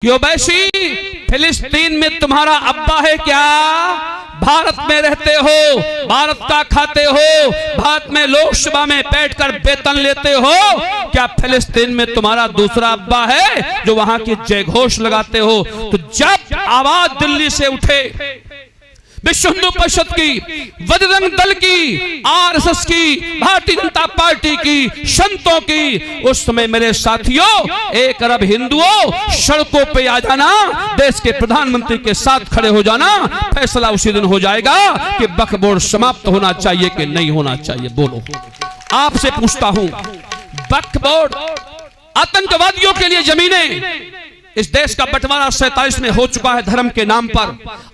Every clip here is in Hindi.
कि ओवैसी फिलिस्तीन में तुम्हारा अब्बा है क्या? भारत में रहते हो, भारत का खाते हो, भारत में लोकसभा में बैठकर वेतन लेते हो, क्या फिलिस्तीन में तुम्हारा दूसरा अब्बा है जो वहां की जयघोष लगाते हो? तो जब आवाज दिल्ली से उठे विश्व हिंदू परिषद की, बजरंग दल की, आरएसएस की, भारतीय जनता पार्टी की, संतों की, उस समय मेरे साथियों 1 अरब हिंदुओं सड़कों पे आ जाना, देश के प्रधानमंत्री के साथ खड़े हो जाना, फैसला उसी दिन हो जाएगा कि वक्फ बोर्ड समाप्त होना चाहिए कि नहीं होना चाहिए। बोलो, आपसे पूछता हूं, वक्फ बोर्ड आतंकवादियों के लिए जमीनें, इस देश का बंटवारा 47 में हो चुका है धर्म के नाम पर।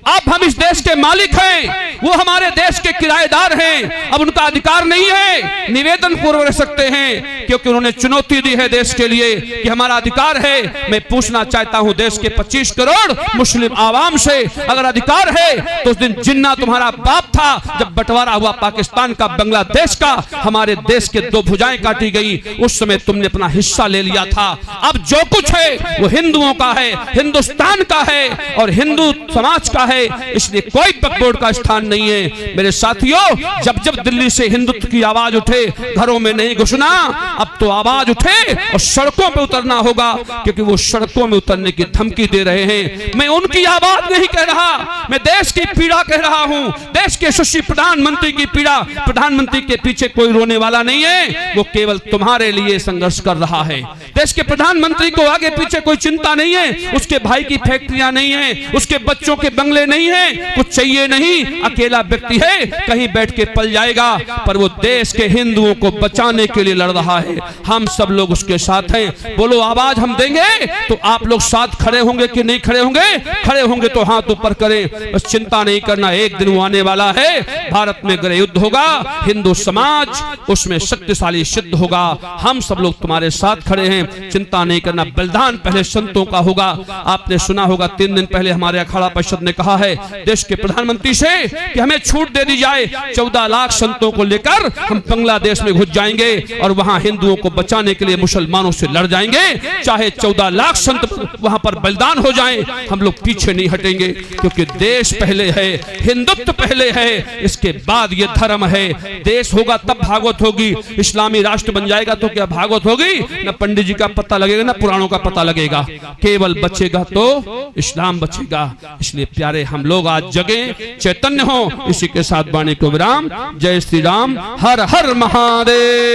अब हम इस देश के मालिक हैं, वो हमारे देश के किराएदार हैं, अब उनका अधिकार नहीं है निवेदन पूर्व रह सकते हैं, क्योंकि उन्होंने चुनौती दी है देश के लिए कि हमारा अधिकार है। मैं पूछना चाहता हूं देश के 25 करोड़ मुस्लिम आवाम से, अगर अधिकार है तो उस दिन जिन्ना तुम्हारा बाप था जब बंटवारा हुआ पाकिस्तान का, बांग्लादेश का, हमारे देश के 2 भुजाएं काटी गई, उस समय तुमने अपना हिस्सा ले लिया था। अब जो कुछ है वो हिंदुओं का है, हिंदुस्तान का है और हिंदू समाज का है, इसलिए कोई वक्फ बोर्ड का स्थान नहीं है। मेरे साथियों, जब जब दिल्ली से हिंदुत्व की आवाज उठे, घरों में नहीं घुसना, अब तो आवाज उठे और सड़कों पे उतरना होगा, क्योंकि वो सड़कों में उतरने की धमकी दे रहे हैं। मैं उनकी आवाज नहीं कह रहा, मैं देश की पीड़ा कह रहा हूं, देश के यशस्वी प्रधानमंत्री की पीड़ा। प्रधानमंत्री के पीछे कोई रोने वाला नहीं है, वो केवल तुम्हारे लिए संघर्ष कर रहा है। देश के प्रधानमंत्री को आगे पीछे कोई चिंता नहीं है, उसके भाई की फैक्ट्रियां नहीं है, उसके बच्चों के बंगले नहीं है, कुछ चाहिए नहीं, अकेला व्यक्ति है, कहीं बैठ के पल जाएगा, पर वो देश के हिंदुओं को बचाने के लिए लड़ रहा है। हम सब लोग उसके साथ हैं। बोलो, आवाज हम देंगे तो आप लोग साथ खड़े होंगे कि नहीं खड़े होंगे? खड़े होंगे तो हाथ ऊपर करें। बस चिंता नहीं करना, एक दिन वो आने वाला है, भारत में गृह युद्ध होगा, हिंदू समाज उसमें शक्तिशाली सिद्ध होगा। हम सब लोग तुम्हारे साथ खड़े हैं, चिंता नहीं करना। बलिदान पहले संतों का होगा। आपने सुना होगा 3 दिन पहले हमारे अखाड़ा परिषद ने कहा है देश के प्रधानमंत्री से कि हमें छूट दे दी जाए, 14 लाख संतों को लेकर हम बांग्लादेश में घुस जाएंगे और वहां हिंदुओं को बचाने के लिए मुसलमानों से लड़ जाएंगे, चाहे 14 लाख संत वहां पर बलिदान हो जाएं, हम लोग पीछे नहीं हटेंगे, क्योंकि देश पहले है, हिंदुत्व पहले है, इसके बाद ये धर्म है। देश होगा तब भागवत होगी, इस्लामी राष्ट्र बन जाएगा तो क्या भागवत होगी? न पंडित जी का पता लगेगा, न पुराणों का पता लगेगा, केवल बचेगा तो इस्लाम बचेगा। इसलिए प्यारे, हम लोग आज जगे, चैतन्य हो। इसी के साथ वाणी को विराम। जय श्री राम, हर हर महादेव।